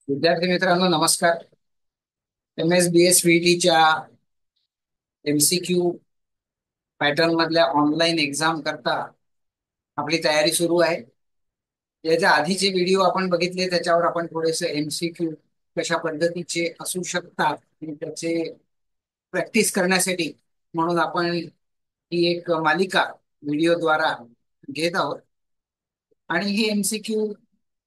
विद्यार्थी मित्रांनो नमस्कार. MSBS VT च्या MCQ पॅटर्न मधल्या ऑनलाईन एक्झाम करता आपली तयारी सुरू आहे. याच्या आधीचे व्हिडिओ आपण बघितले, त्याच्यावर आपण थोडेसे MCQ कशा पद्धतीचे असू शकतात आणि त्याचे प्रॅक्टिस करण्यासाठी म्हणून आपण ही एक मालिका व्हिडिओद्वारा घेत आहोत. आणि ही MCQ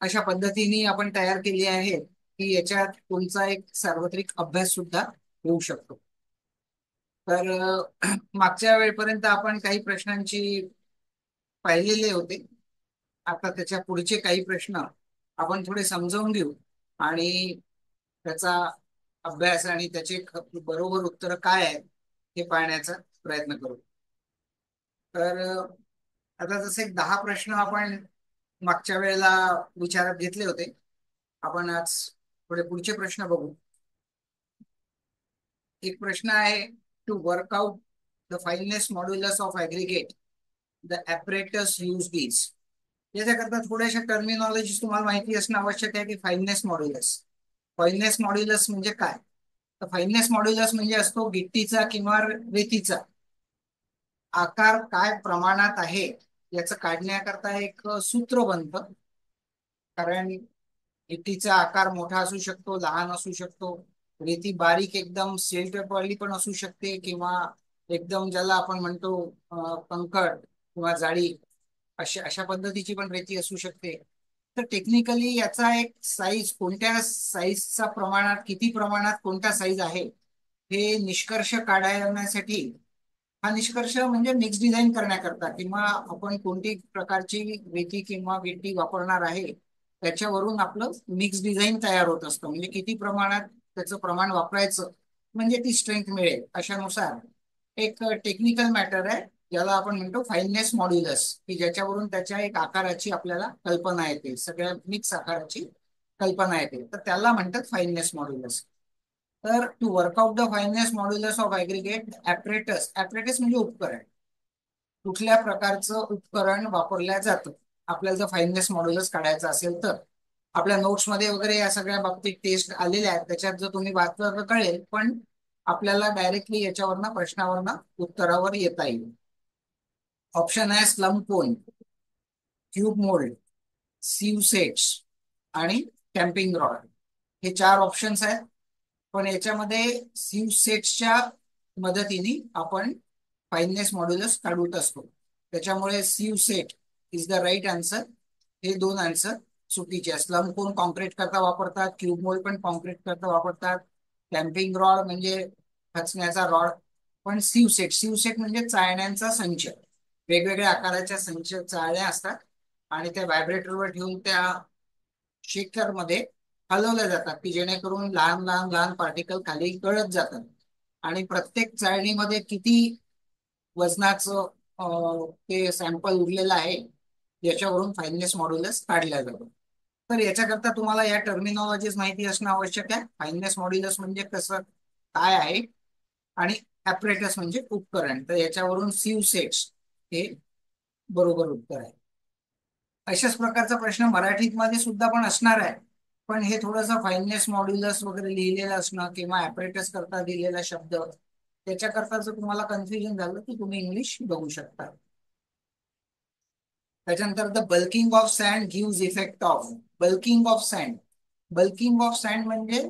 अशा पद्धतीने आपण तयार केली आहे की याच्यात तुमचा एक सार्वत्रिक अभ्यास सुद्धा होऊ शकतो. तर मागच्या वेळेपर्यंत आपण काही प्रश्नांची पाहिलेले होते. आता त्याच्या पुढचे काही प्रश्न आपण थोडे समजावून घेऊ आणि त्याचा अभ्यास आणि त्याचे बरोबर उत्तर काय आहे हे पाहण्याचा प्रयत्न करू. तर आता जसे 10 प्रश्न आपण मागच्या वेळेला विचारात घेतले होते, आपण आज थोडे पुढचे प्रश्न बघू. एक प्रश्न आहे, to work out the fineness modulus of aggregate the apparatus used is. याच्याकरता थोड्याशा टर्मिनॉलॉजी तुम्हाला माहिती असणं आवश्यक आहे की फाइननेस मॉड्युलस म्हणजे काय. तर फाइननेस मॉड्युलस म्हणजे असतो गिट्टीचा किंवा रेतीचा आकार काय प्रमाणात आहे याचं काढण्याकरता एक सूत्र बनतं. कारण गिट्टीचा आकार मोठा असू शकतो, लहान असू शकतो, रेती बारीक एकदम वाली पण असू शकते, किंवा एकदम ज्याला आपण म्हणतो कंकड किंवा जाळी, अशा अशा पद्धतीची पण रेती असू शकते. तर टेक्निकली याचा एक साईज, कोणत्या साईजचा प्रमाणात, किती प्रमाणात कोणता साईज आहे हे निष्कर्ष काढण्यासाठी, हा निष्कर्ष म्हणजे मिक्स डिझाईन करण्याकरता किंवा आपण कोणती प्रकारची रेती किंवा विटी वापरणार आहे त्याच्यावरून आपलं मिक्स डिझाईन तयार होत असतं. म्हणजे किती प्रमाणात त्याचं प्रमाण वापरायचं म्हणजे ती स्ट्रेंथ मिळेल अशानुसार एक टेक्निकल मॅटर आहे, ज्याला आपण म्हणतो फाईननेस मॉड्युलस, की ज्याच्यावरून त्याच्या एक आकाराची आपल्याला कल्पना येते, सगळ्या मिक्स आकाराची कल्पना येते, तर त्याला म्हणतात फाईननेस मॉड्युलस. तर to work out the fineness modulus of aggregate apparatus, apparatus म्हणजे उपकरण, कुठल्या प्रकारचं उपकरण वापरल्या जातं आपल्याला जर फाईननेस मॉड्युलस काढायचं असेल तर. आपल्या नोट्स मध्ये वगैरे या सगळ्या बाबतीत टेस्ट आलेल्या आहेत, त्याच्यात जर तुम्ही वाचलं तर कळेल, पण आपल्याला डायरेक्टली याच्यावरनं प्रश्नावरनं उत्तरावर येता येईल. ऑप्शन आहे स्लम कोन, क्यूब मोल्ड, सीव सेट्स आणि कॅम्पिंग रॉड. हे 4 ऑप्शन्स आहेत. पण याच्यामध्ये सीव सेट्सच्या मदतीने आपण फाईननेस मॉड्युलस काढत असतो, त्याच्यामुळे sieve set is the right answer. हे दोन आन्सर चुकीचे आहेत. स्लम कोन कॉन्क्रीट करता वापरतात, क्यूब मोल्ड पण कॉन्क्रीट करता वापरतात, कॅम्पिंग रॉड म्हणजे खचण्याचा रॉड. पण सीव सेट म्हणजे चाळण्यांचा संच, वेगवेगळ्या आकाराच्या संच चाळण्या असतात आणि त्या व्हायब्रेटरवर ठेवून त्या शेकर मध्ये हलवल्या जातात, की जेणेकरून लहान लहान लहान पार्टिकल खाली गळत जातात आणि प्रत्येक चाळणीमध्ये किती वजनाचं ते सॅम्पल उरलेलं आहे याच्यावरून फाईननेस मॉड्युलस काढल्या जातो. तर याच्याकरता तुम्हाला या टर्मिनॉलॉजीज माहिती असणं आवश्यक आहे. फाईननेस मॉड्युलस म्हणजे कसं, काय आहे, आणि ॲपरेटस म्हणजे उपकरण. तर याच्यावरून सीव सेट्स हे बरोबर उत्तर आहे. अशाच प्रकारचा प्रश्न मराठीमध्ये सुद्धा पण असणार आहे, पण हे थोडंसं फाईननेस मॉड्युलस वगैरे लिहिलेलं असणं किंवा ॲपरेटस करता दिलेला शब्द, त्याच्याकरता जर तुम्हाला कन्फ्युजन झालं की तुम्ही इंग्लिश बघू शकता. त्याच्यानंतर the bulking of sand gives effect of. Bulking of sand, bulking of sand म्हणजे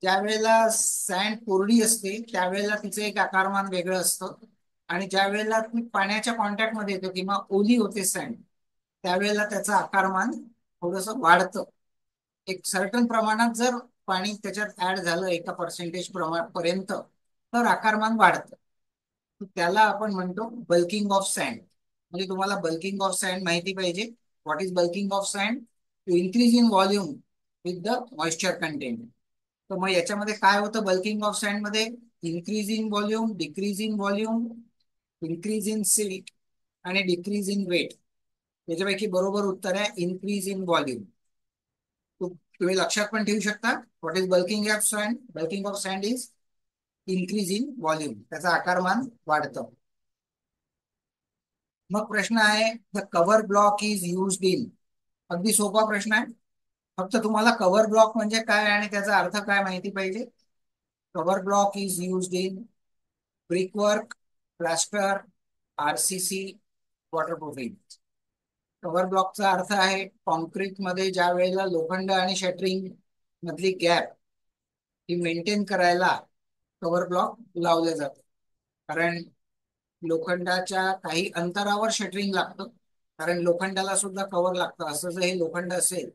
ज्या वेळेला सँड कोरडी असते त्यावेळेला तिचं एक आकारमान वेगळं असतं, आणि ज्या वेळेला ती पाण्याच्या कॉन्टॅक्ट मध्ये येतो किंवा ओली होते सँड त्यावेळेला त्याचं आकारमान थोडस वाढतं. एक सर्टन प्रमाणात जर पाणी त्याच्यात ऍड झालं एका पर्सेंटेज पर्यंत तर आकारमान वाढतं. त्याला आपण म्हणतो बल्किंग ऑफ सँड. म्हणजे तुम्हाला बल्किंग ऑफ सँड माहिती पाहिजे. What is bulking of sand? To increase in volume with the moisture content. तर मग याच्यामध्ये काय होतं बल्किंग ऑफ सँड मध्ये? Increase in volume, decrease in volume, increase in silt आणि डिक्रीज इन वेट. याच्यापैकी बरोबर उत्तर आहे इन्क्रीज इन व्हॉल्यूम. तुम्ही लक्षात पण ठेवू शकता. What is bulking of sand? Bulking of sand is increase in volume, त्याचा आकारमान वाढतं. मग प्रश्न आहे the cover block is used in. अगदी सोपा प्रश्न आहे. फक्त तुम्हाला कव्हर ब्लॉक म्हणजे काय आणि त्याचा अर्थ काय माहिती पाहिजे. Cover block is used in brickwork, plaster, RCC, waterproofing. Cover ब्लॉकचा अर्थ आहे कॉन्क्रीट मध्ये ज्या वेळेला लोखंड आणि शटरिंग मधली गॅप ही मेंटेन करायला कव्हर ब्लॉक लावले जातं. कारण लोखंडाच्या काही अंतरावर शटरिंग लागतं, कारण लोखंडाला सुद्धा कव्हर लागतं. असं जर हे लोखंड असेल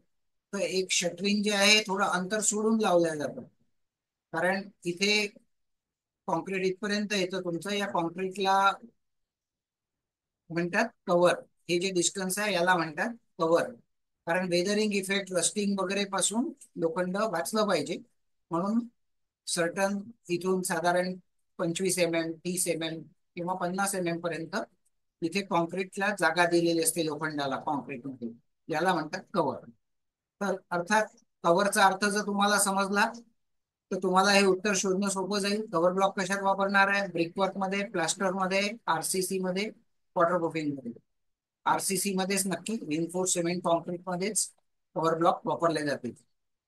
तर एक शटरिंग जे आहे थोडं अंतर सोडून लावलं जातं, कारण इथे कॉन्क्रीट इथपर्यंत येतं तुमचं, या कॉन्क्रीटला म्हणतात कव्हर. हे जे डिस्टन्स आहे याला म्हणतात कव्हर. कारण वेदरिंग इफेक्ट, रस्टिंग वगैरे पासून लोखंड वाचलं पाहिजे, म्हणून सर्टन इथून साधारण 25 mm, 30 mm किंवा 50 mm पर्यंत इथे कॉन्क्रीटला जागा दिलेली असते लोखंडाला कॉन्क्रीटमध्ये, याला म्हणतात कव्हर. तर अर्थात कव्हरचा अर्थ जर तुम्हाला समजला तर तुम्हाला हे उत्तर शोधणं सोपं जाईल. कव्हर ब्लॉक कशात वापरणार आहे? ब्रिकवर्क मध्ये, प्लास्टर मध्ये, आरसीसी मध्ये, वॉटरप्रूफिंग मध्ये. आरसीसी मध्येच नक्की, रिइन्फोर्स सिमेंट कॉन्क्रीट मध्येच कव्हर ब्लॉक वापरले जातील.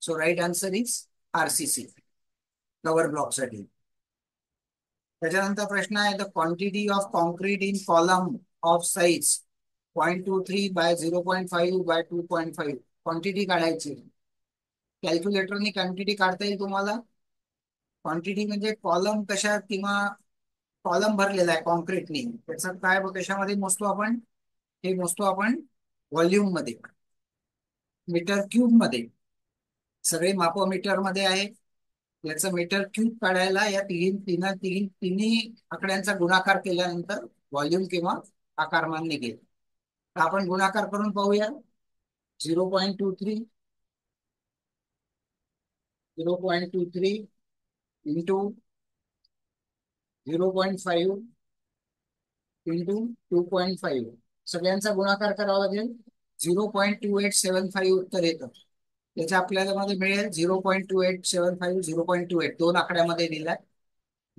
So right answer is RCC cover block साठी. त्याच्यानंतर प्रश्न आहे, the quantity of concrete in column of size 0.23 by 0.5 by 2.5. Quantity काढायची. कॅल्क्युलेटरनी क्वांटिटी काढता येईल तुम्हाला. क्वांटिटी म्हणजे कॉलम कशा किंवा कॉलम भरलेला आहे कॉन्क्रीटनी, त्याचं काय कशामध्ये मोजतो आपण? हे मोजतो आपण व्हॉल्यूम मध्ये, मीटर क्यूब मध्ये. सगळे माप मीटर मध्ये आहे. याचं मीटर क्यूब काढायला या तिन्ही आकड्यांचा गुणाकार केल्यानंतर व्हॉल्यूम किंवा आकारमान निघेल. तर आपण गुणाकार करून पाहूया. 0.23 इंटू 0.5 इंटू 2.5, सगळ्यांचा गुणाकार करावा लागेल. 0.2875 उत्तर येतं. त्याच्या आपल्याला मध्ये मिळेल 0.2875, 0.28 दोन आकड्यामध्ये दिलाय.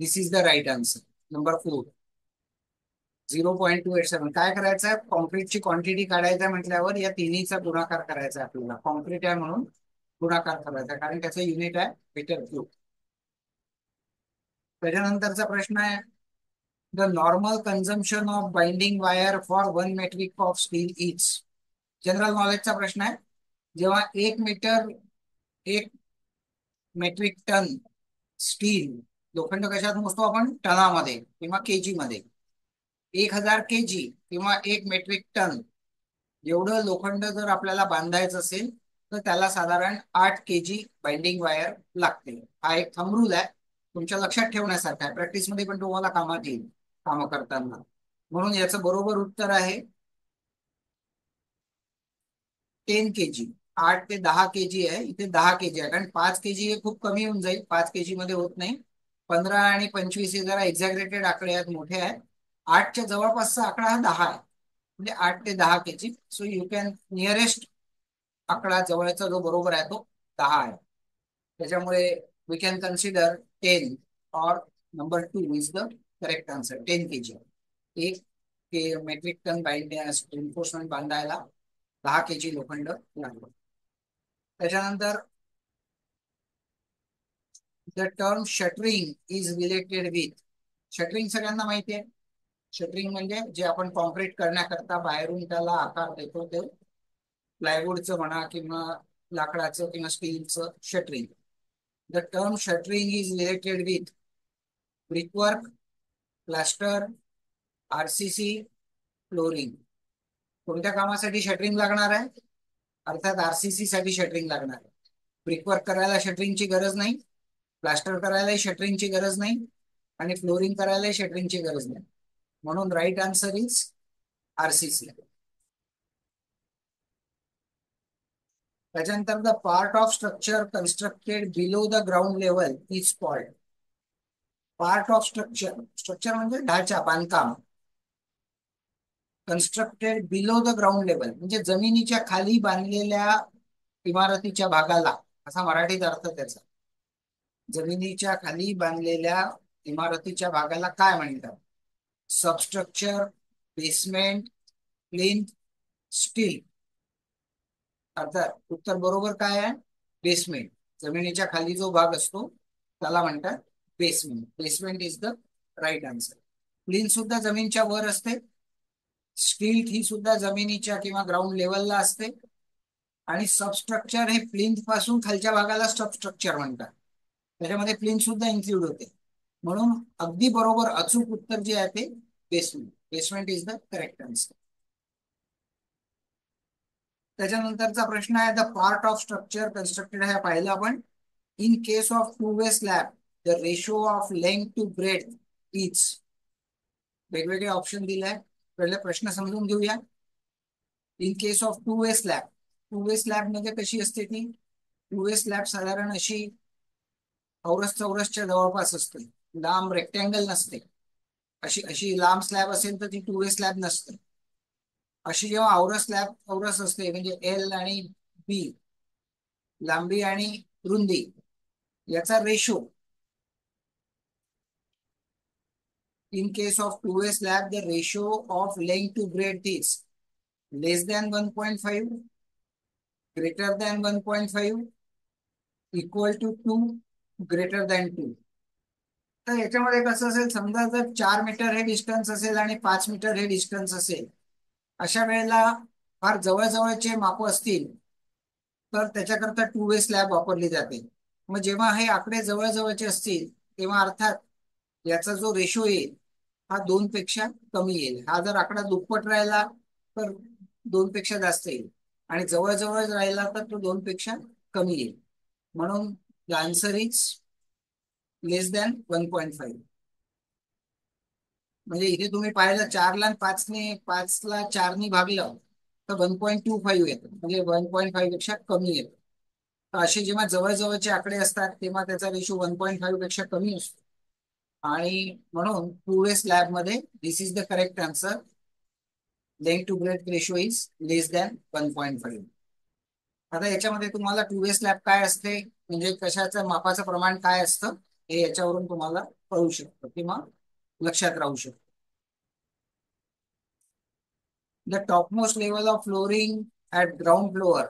This is the right answer number 4. 0.287. काय करायचं आहे? कॉन्क्रीटची क्वांटिटी काढायचं म्हटल्यावर या तिन्हीचा गुणाकार करायचा आपल्याला. कॉन्क्रीट आहे म्हणून गुणाकार करायचा, कारण त्याचं युनिट आहे मीटर क्यूब. त्याच्यानंतरचा प्रश्न आहे, the normal consumption of binding wire for 1 metric of steel is. General नॉलेजचा प्रश्न आहे. जेव्हा 1 मेट्रिक टन स्टील, लोखंड कशात मोजतो आपण? टनामध्ये किंवा केजी मध्ये. 1000 kg किंवा 1 मेट्रिक टन एवढं लोखंड जर आपल्याला बांधायचं असेल तर त्याला साधारण 8 kg बाइंडिंग वायर लागते. हा एक थंब रूल आहे, तुमच्या लक्षात ठेवण्यासारखा आहे. प्रॅक्टिसमध्ये पण तुम्हाला कामात येईल काम करताना. म्हणून याचं बरोबर उत्तर आहे 10 kg. 8 ते 10 kg आहे, इथे 10 kg आहे, कारण 5 kg हे खूप कमी होऊन जाईल. 5 kg मध्ये होत नाही. 15 आणि 25 हे जरा एक्झॅग्रेटेड आकडे आहेत, मोठे आहेत. 8च्या जवळपासचा आकडा हा 10 आहे, म्हणजे 8 ते 10 kg. So you can nearest आकडा जवळचा जो बरोबर आहे तो 10 आहे. त्याच्यामुळे we can consider 10 or number 2 is the correct answer. 10 kg. 1 metric ton reinforcement बांधायला 10 kg लोखंड लागलं. त्याच्यानंतर the term shuttering is related with. Shuttering सगळ्यांना माहिती आहे. शटरिंग म्हणजे जे आपण कॉन्क्रीट करण्याकरता बाहेरून त्याला आकार देतो ते प्लायवूडचं म्हणा किंवा लाकडाचं किंवा स्टीलचं shuttering. The term shuttering is related with brickwork, plaster, RCC, flooring. कोणत्या कामासाठी शटरिंग लागणार आहे? अर्थात आरसीसी साठी शटरिंग लागणार आहे. ब्रिकवर्क करायला शटरिंगची गरज नाही, प्लास्टर करायलाही शटरिंगची गरज नाही, आणि फ्लोरिंग करायलाही शटरिंगची गरज नाही. म्हणून राईट आन्सर इज आरसीसी. त्याच्यानंतर the part of structure constructed below the ground level is called. Part of structure, structure म्हणजे ढाचा, बांधकाम. Constructed below the ground level म्हणजे जमिनीच्या खाली बांधलेल्या इमारतीच्या भागाला, असा मराठीत अर्थ त्याचा. जमिनीच्या खाली बांधलेल्या इमारतीच्या भागाला काय म्हणतात? Substructure, basement, plinth, steel. अर्थात उत्तर बरोबर काय आहे? बेसमेंट. जमिनीच्या खाली जो भाग असतो त्याला म्हणतात basement. Basement is the right answer. Plinth सुद्धा जमिनीच्या वर असते. स्टील ही सुद्धा जमिनीच्या किंवा ग्राउंड लेवलला असते. आणि सबस्ट्रक्चर हे प्लिंथ पासून खालच्या भागाला सबस्ट्रक्चर म्हणतात. त्याच्यामध्ये प्लिंथ सुद्धा इन्क्लूड होते. म्हणून अगदी बरोबर अचूक उत्तर जे आहे ते basement. Basement is the correct answer. त्याच्यानंतरचा प्रश्न आहे, the part of structure constructed आहे पाहिलं आपण. In case of two way slab the ratio of length to breadth is. वेगवेगळे ऑप्शन दिले आहे. पहिले प्रश्न समजून घेऊया. In case of two way slab. Two way slab म्हणजे कशी असते ती? टू वे स्लॅब साधारण अशी औरस चौरसच्या जवळपास असते. लांब रेक्टँगल नसते. अशी अशी लांब स्लॅब असेल तर ती टू वे स्लॅब नसते. अशी जेव्हा औरस स्लॅब औरस असते म्हणजे एल आणि बी, लांबी आणि रुंदी याचा ratio. In case of two way slab the ratio of length to breadth is less than 1.5, greater than 1.5, equal to 2, greater than 2. तर याच्यामध्ये कसं असेल, समजा जर 4 मीटर हे डिस्टन्स असेल आणि 5 मीटर हे डिस्टन्स असेल, अशा वेळेला फार जवळजवळचे माप असतील तर त्याच्याकरता टू वे स्लॅब वापरली जाते. मग जेव्हा हे आकडे जवळजवळचे असतील तेव्हा अर्थात याचा जो रेशो येईल हा 2 पेक्षा कमी येईल. हा जर आकडा दुप्पट राहिला तर 2 पेक्षा जास्त येईल आणि जवळजवळ राहिला तर तो 2 पेक्षा कमी येईल. म्हणून the answer is less than 1.5. म्हणजे इथे तुम्ही पाहिलं 4ला 5ने, 5ला 4ने भागलं तर 1.25 येतं, म्हणजे 1.5 पेक्षा कमी येतं. तर असे जेव्हा जवळजवळचे आकडे असतात तेव्हा त्याचा रेशो 1.5 पेक्षा कमी असतो. आणि म्हणून टू वे स्लॅब मध्ये this is the correct answer. Length to breadth ratio is less than 1.5. आता याच्यामध्ये तुम्हाला टू वे स्लॅब काय असते म्हणजे कशाचं मापाचं प्रमाण काय असतं हे याच्यावरून तुम्हाला कळू शकतं किंवा लक्षात राहू शकतं. The topmost level of flooring at ground floor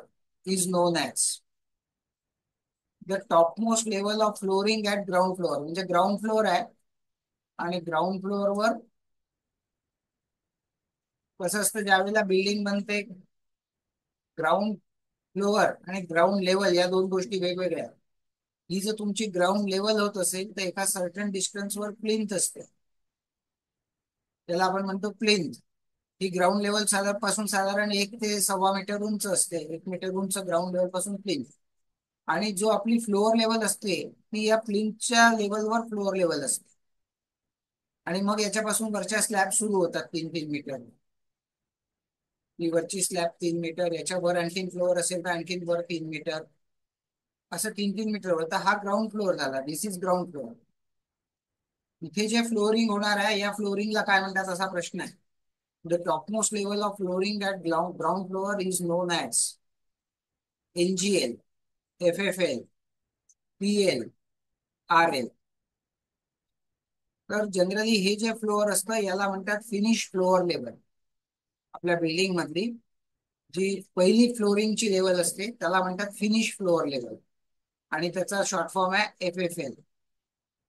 is known as. The topmost level of flooring at ground floor म्हणजे ग्राउंड फ्लोअर आहे आणि ग्राउंड फ्लोअरवर कसं असतं, ज्यावेळेला बिल्डिंग बनते ग्राउंड फ्लोअर आणि ग्राउंड लेवल या दोन गोष्टी वेगवेगळ्या आहेत. ही जर तुमची ग्राउंड लेवल होत असेल तर एका सर्टन डिस्टन्सवर प्लिंथ असते, त्याला आपण म्हणतो प्लिंथ. ही ग्राउंड लेवल पासून साधारण 1 ते 1.25 मीटर उंच असते. 1 मीटर उंच ग्राउंड लेवल पासून प्लिंथ. आणि जो आपली फ्लोअर लेवल असते ती या प्लिंथच्या लेवलवर फ्लोअर लेवल असते. आणि मग याच्यापासून वरच्या स्लॅब सुरू होतात 3-3 मीटर. ही वरची स्लॅब 3 मीटर, याच्यावर आणखीन फ्लोअर असेल तर आणखीन वर 3 मीटर, असं 3-3 मीटर होतं. हा ग्राउंड फ्लोअर झाला. दिस इज ग्राउंड फ्लोअर. इथे जे फ्लोअरिंग होणार आहे या फ्लोअरिंगला काय म्हणतात असा प्रश्न आहे. The topmost level of flooring at ground floor is known as NGL, FFL, PL, RL. तर जनरली हे जे फ्लोअर असतं याला म्हणतात फिनिश फ्लोअर लेवल. आपल्या बिल्डिंग मधली जी पहिली फ्लोरिंगची लेवल असते त्याला म्हणतात फिनिश फ्लोअर लेवल आणि त्याचा शॉर्ट फॉर्म आहे FFL.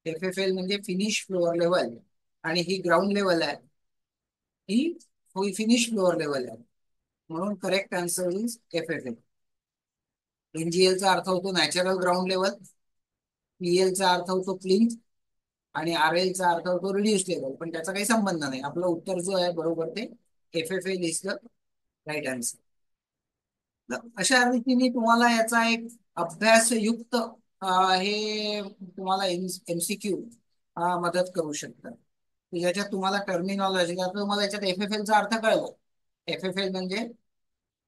FFL म्हणजे फिनिश फ्लोअर लेवल. आणि ही ग्राउंड लेवल आहे, ही फिनिश फ्लोअर लेवल आहे. म्हणून correct answer is FFL. NGL चा अर्थ होतो नॅचरल ग्राउंड लेवल, PL चा अर्थ होतो प्लिंथ आणि RL चा अर्थ होतो रिड्यूस लेवल. पण त्याचा काही संबंध नाही. आपलं उत्तर जो आहे बरोबर ते FFL is the right answer. अशा रीतीने तुम्हाला याचा एक अभ्यासयुक्त हे तुम्हाला MCQ मदत करू शकतात. याच्यात तुम्हाला टर्मिनॉलॉजी, तुम्हाला याच्यात FFL चा अर्थ कळला. FFL म्हणजे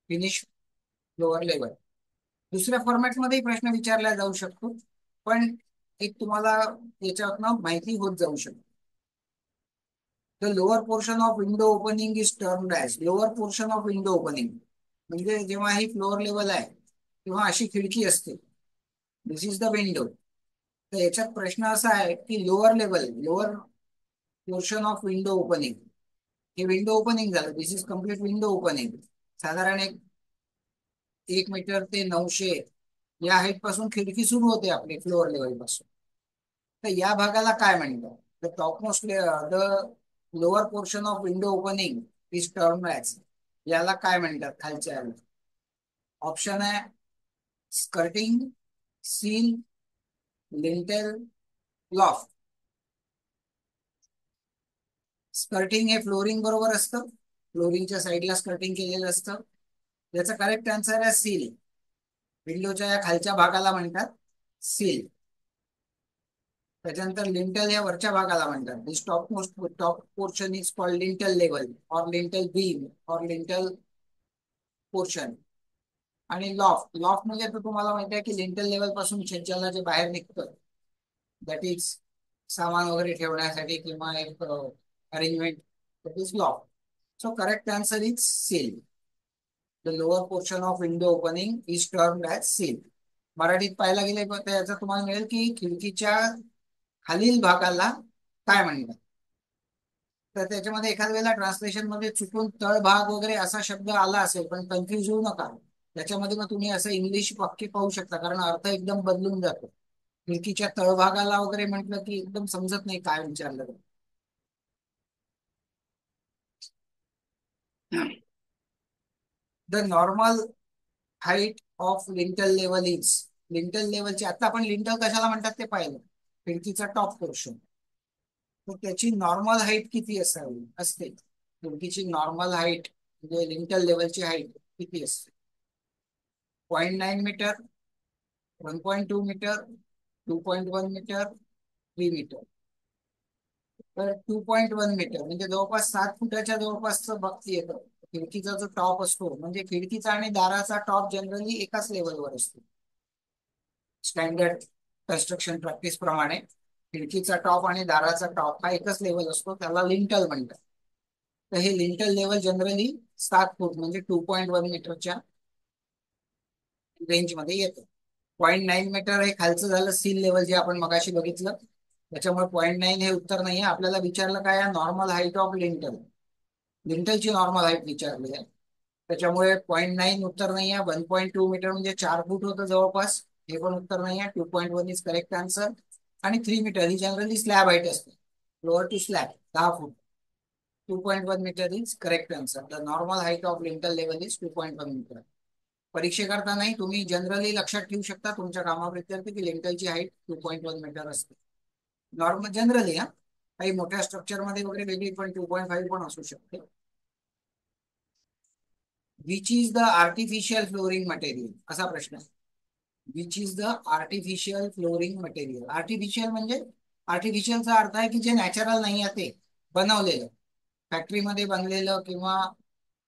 फिनिश फ्लोअर लेवल. दुसऱ्या फॉर्मॅटमध्येही प्रश्न विचारला जाऊ शकतो, पण एक तुम्हाला याच्यातनं माहिती होत जाऊ शकते. The lower portion of window opening is termed as. Lower portion of window opening म्हणजे जेव्हा ही फ्लोअर लेवल आहे तेव्हा अशी खिडकी असते. दिस इज द विंडो. तर याच्यात प्रश्न असा आहे की lower level, lower portion of window opening, हे विंडो ओपनिंग झालं. दिस इज कम्प्लीट विंडो ओपनिंग. साधारण एक 1 मीटर ते 900 या हाईट पासून खिडकी सुरू होते आपली फ्लोअर लेवल पासून. तर या भागाला काय म्हणतात? The topmost the lower portion of window opening is term as, याला काय म्हणतात खालच्या? ऑप्शन आहे skirting, seal, lintel, loft. Skirting हे फ्लोरिंग बरोबर असतं, फ्लोरिंगच्या साईडला स्कर्टिंग केलेलं असतं. याचा करेक्ट आन्सर आहे सील. विंडोच्या या खालच्या भागाला म्हणतात सील. त्याच्यानंतर लिंटल या वरच्या भागाला म्हणतात. This top most top portion is called lintel level or lintel beam or lintel portion. आणि लॉफ्ट, लॉफ्ट म्हणजे तर तुम्हाला माहिती आहे की लिंटल लेवल पासून छज्जाला जे बाहेर निघतं, दॅट इज सामान वगैरे ठेवण्यासाठी किंवा एक arrangement, that is loft. So correct answer is seal. The lower portion of window opening is termed as seal. मराठीत पाहायला गेले तर याचा तुम्हाला मिळेल की खिडकीच्या खालील भागाला काय म्हणतात. तर त्याच्यामध्ये एखाद्या वेळेला ट्रान्सलेशन मध्ये चुकून तळभाग वगैरे असा शब्द आला असेल, पण कन्फ्युज होऊ नका. त्याच्यामध्ये मग तुम्ही असं इंग्लिश वाक्य पाहू शकता, कारण अर्थ एकदम बदलून जातो. खिडकीच्या तळभागाला वगैरे म्हटलं की एकदम समजत नाही काय विचारलं. The normal height of lintel level is, lintel लेवलची आता आपण लिंटल कशाला म्हणतात ते पाहिलं, खिडकीचा टॉप पोर्शन. तर त्याची नॉर्मल हाईट किती असावी असते? खिडकीची नॉर्मल हाईट म्हणजे लिंटल लेवलची हाईट किती असते? 0.9 मीटर, 1.2 मीटर, 2.1 मीटर, 3 मीटर. तर 2.1 मीटर म्हणजे जवळपास 7 फुटाच्या जवळपासचं बघती येतं. खिडकीचा जो टॉप असतो, म्हणजे खिडकीचा आणि दाराचा टॉप जनरली एकाच लेवलवर असतो. स्टँडर्ड कन्स्ट्रक्शन प्रॅक्टिस प्रमाणे खिडकीचा टॉप आणि दाराचा टॉप हा एकच लेवल असतो, त्याला लिंटल म्हणतात. तर हे लिंटल लेवल जनरली 7 फूट म्हणजे 2.1 मीटरच्या रेंजमध्ये येतं. 0.9 मीटर हे खालचं झालं सील लेवल जे आपण मगाशी बघितलं. त्याच्यामुळे 0.9 हे उत्तर नाही आहे. आपल्याला विचारलं काय आहे? Normal height of lintel. लिंटलची नॉर्मल हाईट विचारली आहे, त्याच्यामुळे 0.9 उत्तर नाही आहे. 1.2 मीटर म्हणजे 4 फूट होतं जवळपास, हे पण उत्तर नाही आहे. 2.1 इज करेक्ट आन्सर. आणि 3 मीटर ही जनरली स्लॅब हाईट असते, floor to slab 10 foot. 2.1 metre is correct answer. The normal height of lintel level is 2.1 metre. परीक्षेकरता नाही, तुम्ही जनरली लक्षात ठेवू शकता तुमच्या कामाप्रत्यर्थ की लिंटलची हाईट 2.1 मीटर असते नॉर्मल जनरली. हा काही मोठ्या स्ट्रक्चर मध्ये वगैरे वेगळी पण 2.5 पण असू शकते. Which is the artificial flooring material, असा प्रश्न आहे. Which is the artificial flooring material. Artificial म्हणजे आर्टिफिशियलचा अर्थ आहे की जे नॅचरल नाही आहे ते बनवलेलं, फॅक्टरीमध्ये बनलेलं किंवा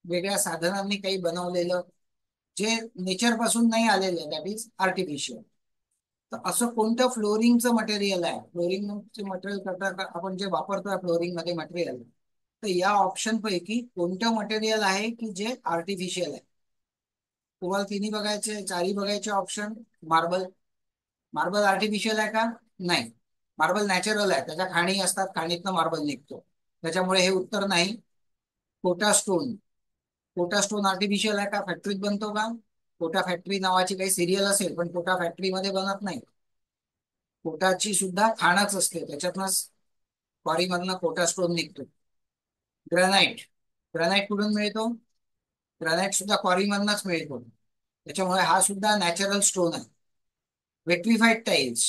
वेगळ्या साधनांनी काही बनवलेलं, जे नेचर पासून नाही आलेलं, दॅट इज आर्टिफिशियल. तर असं कोणतं फ्लोरिंगचं मटेरियल आहे, फ्लोरिंगचे मटेरियल करता आपण जे वापरतोय फ्लोरिंग मध्ये मटेरियल, तर या ऑप्शन पैकी कोणतं मटेरियल आहे की जे आर्टिफिशियल आहे? तुम्हाला तिन्ही बघायचे, चारही बघायचे ऑप्शन. मार्बल, मार्बल आर्टिफिशियल आहे का? नाही. मार्बल नॅचरल आहे, त्याच्या खाणी असतात, खाणीतनं मार्बल निघतो, त्याच्यामुळे हे उत्तर नाही. Kota stone, Kota stone artificial आहे का? फॅक्टरीत बनतो का? कोटा फॅक्टरी नावाची काही सिरियल असेल, पण कोटा फॅक्टरीमध्ये बनत नाही. कोटाची सुद्धा खाणच असते, त्याच्यातनंच क्वारीमधनं कोटा स्टोन निघतो. ग्रॅनाइट, ग्रॅनाइट कुठून मिळतो? ग्रॅनाइट सुद्धा क्वारीमधनच मिळतो, त्याच्यामुळे हा सुद्धा नॅचरल स्टोन आहे. वेट्रिफाईड टाइल्स,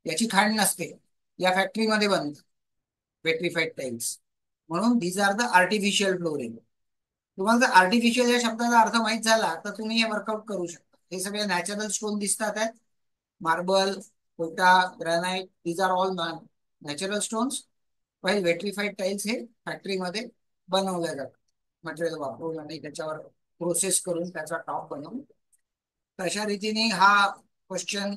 याची खाण नसते, या फॅक्टरीमध्ये बनतात वेट्रिफाईड टाइल्स. म्हणून these are the artificial flooring. तुम्हाला जर आर्टिफिशियल या शब्दाचा अर्थ माहित झाला तर तुम्ही हे वर्कआउट करू शकता. हे सगळे नॅचरल स्टोन दिसतात आहेत, marble, Kota, granite, these are all natural stones. While vitrified tiles हे फॅक्टरीमध्ये बनवल्या जातात, मटेरियल वापरून आणि त्याच्यावर प्रोसेस करून त्याचा टॉप बनवून. तशा रीतीने हा क्वेश्चन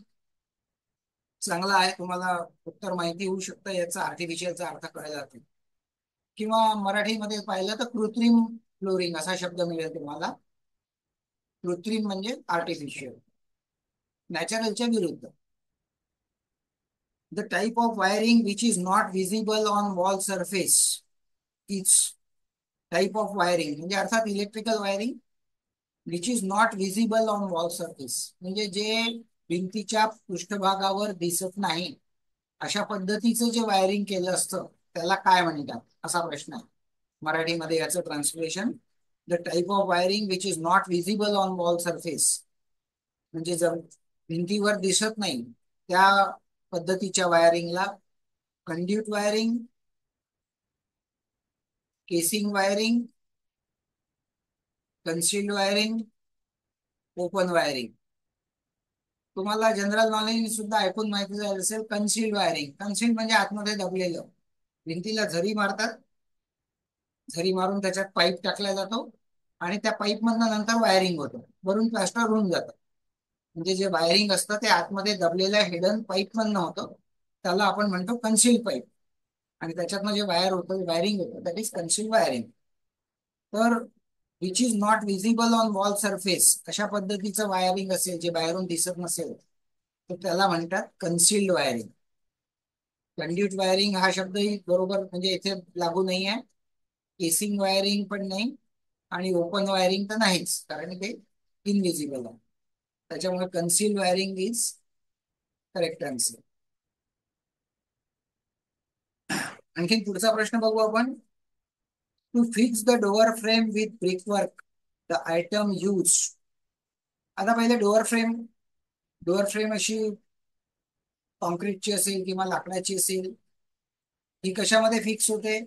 चांगला आहे, तुम्हाला उत्तर माहिती होऊ शकतं, याचा आर्टिफिशियलचा अर्थ कळला जातो. किंवा मराठीमध्ये पाहिलं तर कृत्रिम फ्लोरिंग असा शब्द मिळेल तुम्हाला. कृत्रिम म्हणजे आर्टिफिशियल, नॅचरलच्या विरुद्ध. The type of wiring which is not visible on wall surface is, type of wiring म्हणजे अर्थात electrical wiring, which is not visible on wall surface, म्हणजे जे भिंतीच्या पृष्ठभागावर दिसत नाही अशा पद्धतीचं जे वायरिंग केलं असतं त्याला काय म्हणतात, असा प्रश्न आहे मराठीमध्ये याचं translation. The type of wiring which is not visible on wall surface, म्हणजे जर भिंतीवर दिसत नाही त्या पद्धतीच्या वायरिंगला conduit wiring, casing wiring, concealed wiring, open wiring. तुम्हाला जनरल नॉलेज सुद्धा ऐकून माहिती झालं असेल कन्सिल्ड वायरिंग. कन्सिल्ड म्हणजे आतमध्ये दबलेलं. भिंतीला झरी मारतात, झरी मारून त्याच्यात पाईप टाकला जातो आणि त्या पाईप मधनं नंतर वायरिंग होतं, वरून प्लास्टर होऊन जातं. म्हणजे जे वायरिंग असतं ते आतमध्ये दबलेल्या हिडन पाईप मधनं होतं, त्याला आपण म्हणतो कन्सिल्ड पाईप. आणि त्याच्यातनं जे वायर होतं, वायरिंग होतं, दॅट इज कन्सिल्ड वायरिंग. तर which is not visible on wall surface अशा पद्धतीचं वायरिंग असेल जे बाहेरून दिसत नसेल तर त्याला म्हणतात कन्सिल्ड वायरिंग. कंड्यूट वायरिंग हा शब्दही बरोबर म्हणजे इथे लागू नाही आहे, केसिंग वायरिंग पण नाही आणि ओपन वायरिंग तर नाहीच, कारण ते इनविजिबल आहे. त्याच्यामुळे concealed wiring is correct answer. आणखी पुढचा प्रश्न बघू आपण. To fix the door frame with brickwork the item use. आता पहिले डोअर फ्रेम अशी कॉन्क्रीटची असेल किंवा लाकडाची असेल, ही कशामध्ये फिक्स होते,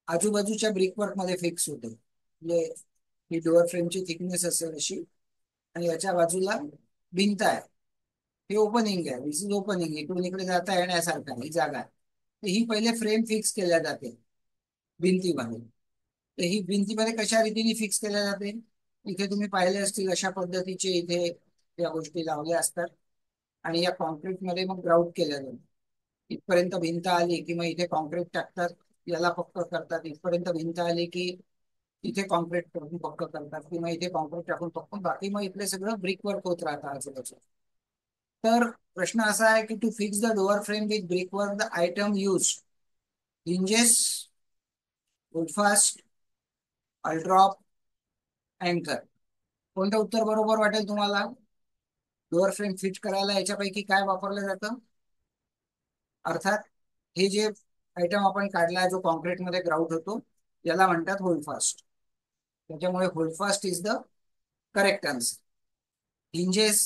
आजूबाजूच्या ब्रिकवर्क मध्ये फिक्स होते. म्हणजे ही डोअर फ्रेमची थिकनेस असेल अशी, आणि याच्या बाजूला भिंत आहे, हे ओपनिंग आहे, दिस इज ओपनिंग, इकडून इकडे जाता येण्यासारखं ही जागा आहे. तर ही पहिले फ्रेम फिक्स केल्या जाते भिंतीमध्ये. तर ही भिंतीमध्ये कशा रीतीने फिक्स केल्या जाते, इथे तुम्ही पाहिले असतील अशा पद्धतीचे इथे या गोष्टी लावल्या असतात आणि या कॉन्क्रीट मध्ये मग ग्राउट केल्या जातात. इथपर्यंत भिंत आली की मग इथे कॉन्क्रीट टाकतात, याला पक्क करतात. इथपर्यंत भिंत आली की इथे कॉन्क्रीट करून पक्क करतात किंवा इथे कॉन्क्रीट टाकून पक्क, बाकी मग इकडे सगळं ब्रिक वर्क होत राहतं आजूबाजू. तर प्रश्न असा आहे की to fix the door frame with brick work the item use hinges, holdfast, aldrop, अँकर. कोणतं उत्तर बरोबर वाटेल तुम्हाला? डोअर फ्रेम फिट करायला याच्यापैकी काय वापरलं जातं? अर्थात हे जे आयटम आपण काढला जो कॉन्क्रीट मध्ये ग्राउट होतो याला म्हणतात होल्डफास्ट. त्याच्यामुळे holdfast is the correct answer. Hinges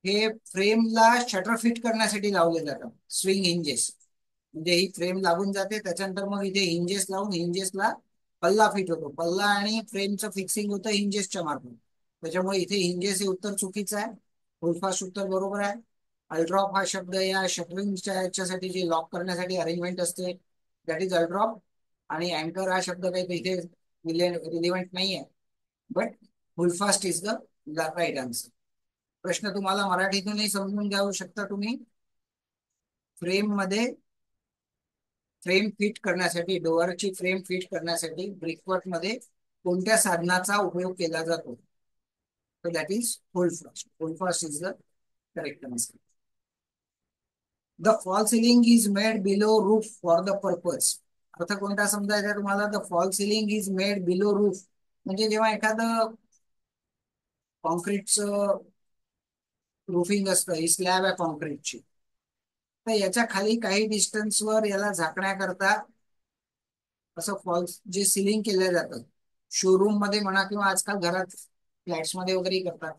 हे फ्रेमला शटर फिट करण्यासाठी लावले जातात, स्विंग हिंजेस. म्हणजे ही फ्रेम लागून जाते, त्याच्यानंतर मग इथे हिंजेस लावून हिंजेसला पल्ला फिट होतो, पल्ला आणि फ्रेमचं फिक्सिंग होतं हिंजेसच्या मार्फत. त्याच्यामुळे इथे हिंजेस हे उत्तर चुकीचं आहे, होल्डफास्ट उत्तर बरोबर आहे. अल्ड्रॉप हा शब्द या शटरिंगच्या याच्यासाठी जे लॉक करण्यासाठी अरेंजमेंट असते दॅट इज अल्ड्रॉप. आणि अँकर हा शब्द काही इथे रिलिव्हंट नाही आहे, but holdfast is the right answer. प्रश्न तुम्हाला मराठीतूनही समजून घेऊ शकता तुम्ही. फ्रेम मध्ये फ्रेम फिट करण्यासाठी, डोअरची फ्रेम फिट करण्यासाठी ब्रिकवर्क मध्ये कोणत्या साधनाचा उपयोग केला जातो, तर that is holdfast. Holdfast is the correct answer. The fall ceiling is made below roof for the purpose. अर्थ कोणता समजायचा तुम्हाला? The fall ceiling is made below roof म्हणजे जेव्हा एखादं कॉन्क्रीटचं रूफिंग असतं, ही स्लॅब आहे कॉन्क्रीटची, तर याच्या खाली काही डिस्टन्सवर याला झाकण्याकरता असं फॉल्स जे सिलिंग केलं जातं शोरूम मध्ये म्हणा किंवा आजकाल घरात फ्लॅट्स मध्ये वगैरे करतात,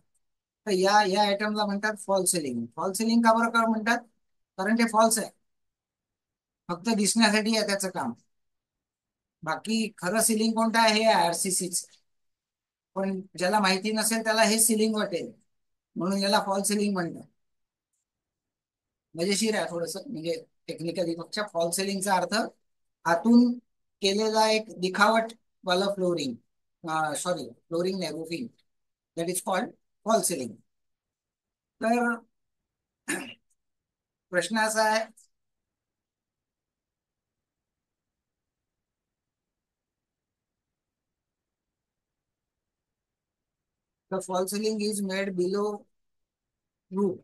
तर या आयटमला म्हणतात फॉल सिलिंग. फॉल सिलिंग का बरं का म्हणतात? कारण ते फॉल्स आहे, फक्त दिसण्यासाठी आहे त्याचं काम. बाकी खरं सिलिंग कोणतं आहे? हे आरसीसीच. पण ज्याला माहिती नसेल त्याला हे सिलिंग वाटेल, म्हणून याला फॉल सिलिंग म्हणतात. मजेशीर आहे थोडस, म्हणजे टेक्निकली पक्षा. फॉल सिलिंगचा अर्थ आतून केलेला एक दिखावट वाला फ्लोरिंग, सॉरी फ्लोरिंग नाही, roofing, that is called fall ceiling. तर प्रश्न असा आहे, the fall ceiling is made below roof,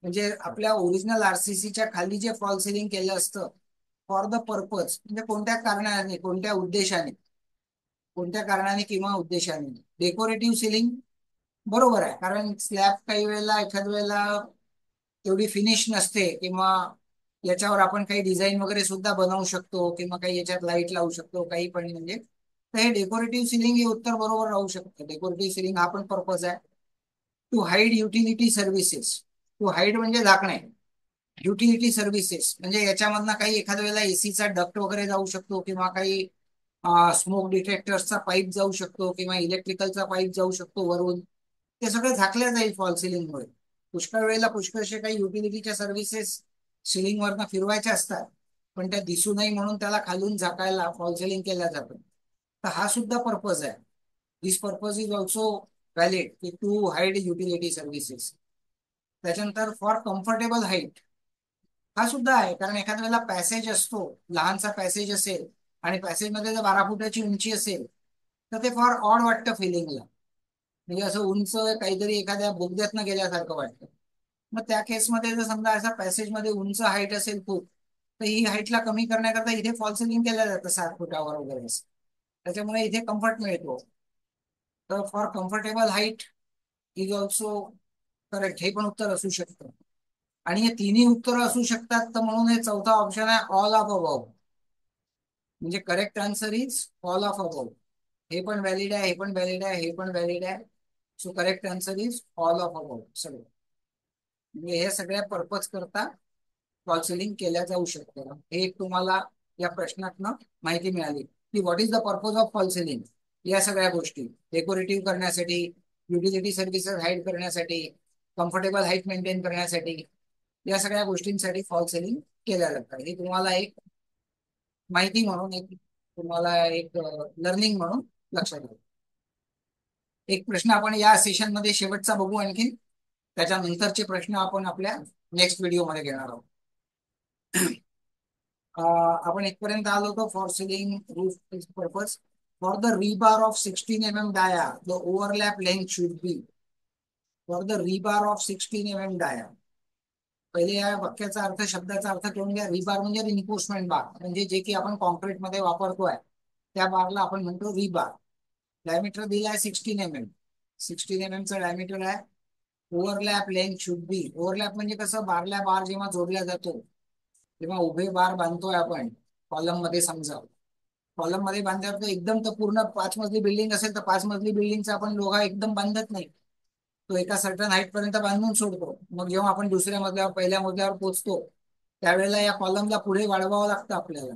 म्हणजे आपल्या ओरिजिनल आरसीसीच्या खाली जे फॉल सिलिंग केलं असतं फॉर द पर्पज, म्हणजे कोणत्या कारणाने, कोणत्या उद्देशाने, कोणत्या कारणाने किंवा उद्देशाने. डेकोरेटिव्ह सिलिंग, बरोबर आहे, कारण स्लॅब काही वेळेला एखाद वेळेला एवढी फिनिश नसते, किंवा याच्यावर आपण काही डिझाईन वगैरे सुद्धा बनवू शकतो, किंवा काही याच्यात लाईट लावू शकतो, काही पण म्हणजे. तर हे डेकोरेटिव्ह सिलिंग हे उत्तर बरोबर राहू शकतं. डेकोरेटिव्ह सिलिंग हा पण पर्पज आहे. To hide utility services. To hide म्हणजे झाकणे. युटिलिटी सर्व्हिसेस म्हणजे याच्यामधनं काही एखाद्या वेळेला एसीचा डक्ट वगैरे जाऊ शकतो, किंवा काही स्मोक डिटेक्टर्सचा पाईप जाऊ शकतो, किंवा इलेक्ट्रिकलचा पाईप जाऊ शकतो वरून. ते सगळं झाकलं जाईल फॉल सिलिंगमुळे. पुष्कळ वेळेला पुष्कळशे काही युटिलिटीच्या सर्व्हिसेस सिलिंग वरनं फिरवायच्या असतात, पण त्या दिसू नये म्हणून त्याला खालून झाकायला फॉल सिलिंग केल्या जातं. तर हा सुद्धा पर्पज आहे. This purpose is also valid to hide utility services. त्याच्यानंतर फॉर कम्फर्टेबल हाईट हा सुद्धा आहे, कारण एखाद्या वेळेला पॅसेज असतो, लहानसा पॅसेज असेल आणि पॅसेजमध्ये जर 12 फुटाची उंची असेल, तर ते फार ऑड वाटतं फिलिंगला. म्हणजे असं उंच काहीतरी एखाद्या बोगद्यातनं गेल्यासारखं वाटतं. मग त्या केसमध्ये जर समजा असा पॅसेजमध्ये उंच हाईट असेल खूप, तर ही हाईटला कमी करण्याकरता इथे फॉल सिलिंग केलं जातं 7 फुटावर वगैरे असं. त्याच्यामुळे इथे कम्फर्ट मिळतो. तर for comfortable height is also correct, हे पण उत्तर असू शकतं. आणि हे तिन्ही उत्तर असू शकतात, तर म्हणून हे चौथा ऑप्शन आहे ऑल ऑफ अबव. म्हणजे correct answer is all of above. हे पण व्हॅलिड आहे, हे पण व्हॅलिड आहे, हे पण व्हॅलिड आहे. So correct answer is all of above सगळं. म्हणजे हे सगळ्या पर्पज करता फॉल सिलिंग केल्या जाऊ शकतं. हे एक तुम्हाला या प्रश्नातनं माहिती मिळाली की what is the purpose of fall ceiling. या सगळ्या गोष्टी डेकोरेटिव्ह करण्यासाठी, युटिलिटी सर्व्हिसेस हाईड करण्यासाठी, कम्फर्टेबल हाईट मेंटेन करण्यासाठी, या सगळ्या गोष्टींसाठी फॉल सेलिंग केल्या जातात. हे तुम्हाला एक माहिती म्हणून, एक तुम्हाला एक लर्निंग म्हणून लक्षात घ्या. एक प्रश्न आपण या सेशन मध्ये शेवटचा बघू आणखी. त्याच्यानंतरचे प्रश्न आपण आपल्या नेक्स्ट व्हिडिओमध्ये घेणार आहोत. आपण इथपर्यंत आलो होतो. For ceiling roof purpose for the rebar of 16 mm dia the overlap length should be. For the rebar of 16 mm dia. पहिले या वाक्याचा अर्थ, शब्दाचा अर्थ करून घ्या. रिबार म्हणजे रिइन्फोर्समेंट बार, म्हणजे जे की आपण कॉन्क्रीट मध्ये वापरतोय त्या बारला आपण म्हणतो रिबार. डायमीटर दिलाय 16 mm. 16 mm चा डायमीटर आहे. Overlap length should B. Overlap म्हणजे कसं, बारल्या बार जेव्हा जोडल्या जातो तेव्हा उभे बार बांधतोय आपण कॉलम मध्ये. समजा कॉलम मध्ये बांधल्यावर तर एकदम, तर पूर्ण 5 मजली बिल्डिंग असेल तर 5 मजली बिल्डिंगचा आपण लोहा एकदम बांधत नाही. तो एका सर्टन हाईट पर्यंत बांधून सोडतो. मग जेव्हा आपण दुसऱ्या मजल्यावर, पहिल्या मजल्यावर पोहोचतो, त्यावेळेला या कॉलमला पुढे वाढवावं लागतं आपल्याला.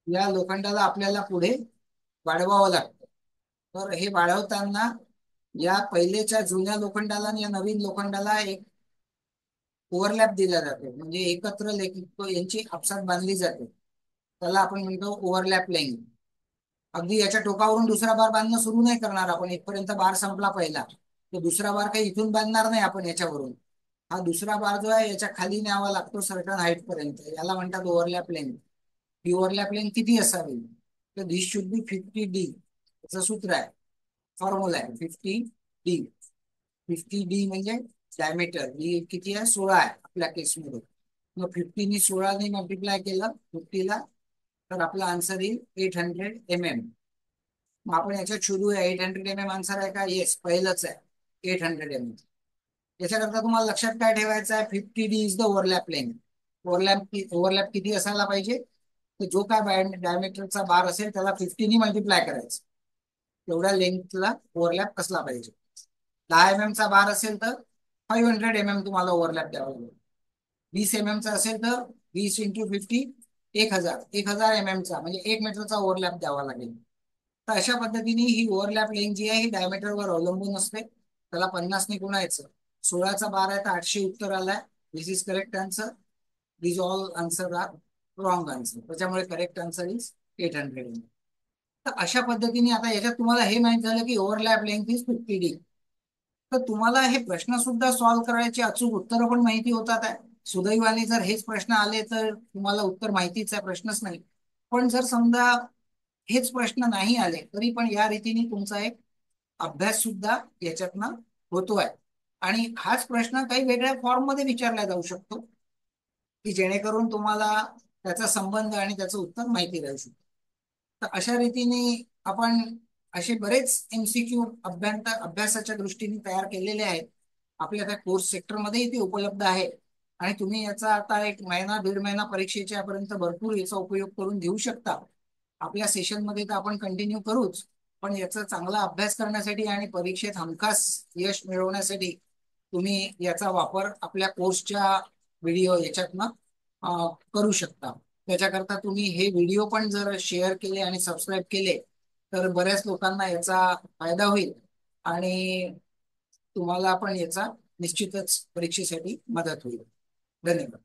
या लोखंडाला आपल्याला पुढे वाढवावं लागतं. तर हे वाढवताना या पहिलेच्या जुन्या लोखंडाला आणि या नवीन लोखंडाला एक ओव्हरलॅप दिला जातो, म्हणजे एकत्र यांची आपसात बांधली जाते. त्याला आपण म्हणतो ओव्हरलॅप लेंथ. अगदी याच्या टोकावरून दुसरा बार बांधणं सुरू नाही करणार आपण. इथपर्यंत बार संपला पहिला, तो दुसरा बार काही इथून बांधणार नाही आपण याच्यावरून. हा दुसरा बार जो आहे याच्या खाली न्यावा लागतो सर्टन हाईट पर्यंत. याला म्हणतात ओव्हरलॅप लेंथ. ही ओव्हरलॅप लेंथ किती असावी, तर दिस शुड बी 50D. त्याचं सूत्र आहे, फॉर्म्युला आहे 50D. 50D म्हणजे डायमीटर. ही किती आहे, 16 आहे आपल्या केसमध्ये. मग 50 नी 16 मल्टिप्लाय केलं 50ला, तर आपला आन्सर येईल 800 mm. मग आपण याच्यात शोधूया 800 mm आन्सर आहे का. येस, पहिलंच आहे 800 mm. याच्याकरता तुम्हाला लक्षात काय ठेवायचं आहे, 50D is the overlap length. Overlap किती असायला पाहिजे, तर जो काय डायमीटरचा बार असेल त्याला 50नी मल्टिप्लाय करायचं. तेवढ्या लेंथला ओव्हरलॅप कसला पाहिजे. 10 mm चा बार असेल तर 500 mm तुम्हाला ओव्हरलॅप द्यावा लागेल. 20 mm चा असेल तर 20 × 50 1000 म्हणजे 1 मीटरचा ओव्हरलॅप द्यावा लागेल. तर अशा पद्धतीने ही ओव्हरलॅप लेंथ जी आहे ही डायमीटरवर अवलंबून असते. त्याला 50 ने गुणायचं. 16चा बार आहे तर 800 उत्तर आलाय. This is correct answer. This all answer are wrong answer. त्याच्यामुळे करेक्ट आन्सर इज 800. तर अशा पद्धतीने आता याच्यात तुम्हाला हे माहित झालं की ओव्हरलॅप लेंथ इज 50D. तर तुम्हाला हे प्रश्न सुद्धा सॉल्व्ह करायचे अचूक उत्तर पण माहिती होतात आहे. सुदैवाने जर हेच प्रश्न आले तर तुम्हाला उत्तर माहितीच आहे, प्रश्नच नाही. पण जर समजा हेच प्रश्न नाही आले तरी पण या रीतीने तुमचा एक अभ्यास सुद्धा याच्यातनं होतोय. आणि हाच प्रश्न काही वेगळ्या फॉर्म मध्ये विचारला जाऊ शकतो की जेणेकरून तुम्हाला त्याचा संबंध आणि त्याचं उत्तर माहिती राहू शकतं. तर अशा रीतीने आपण असे बरेच एमसीक्यू अभ्यासाच्या दृष्टीने तयार केलेले आहेत. आपल्या त्या कोर्स सेक्टरमध्येही ते उपलब्ध आहे. आणि तुम्ही याचा आता एक महिना दीड महिना परीक्षेच्या पर्यंत भरपूर याचा उपयोग करून घेऊ शकता. आपल्या सेशनमध्ये तर आपण कंटिन्यू करूच, पण याचा चांगला अभ्यास करण्यासाठी आणि परीक्षेत हमखास यश मिळवण्यासाठी तुम्ही याचा वापर आपल्या कोर्सच्या व्हिडिओ याच्यातनं करू शकता. त्याच्याकरता तुम्ही हे व्हिडिओ पण जर शेअर केले आणि सबस्क्राईब केले तर बऱ्याच लोकांना याचा फायदा होईल आणि तुम्हाला पण याचा निश्चितच परीक्षेसाठी मदत होईल. धन्यवाद.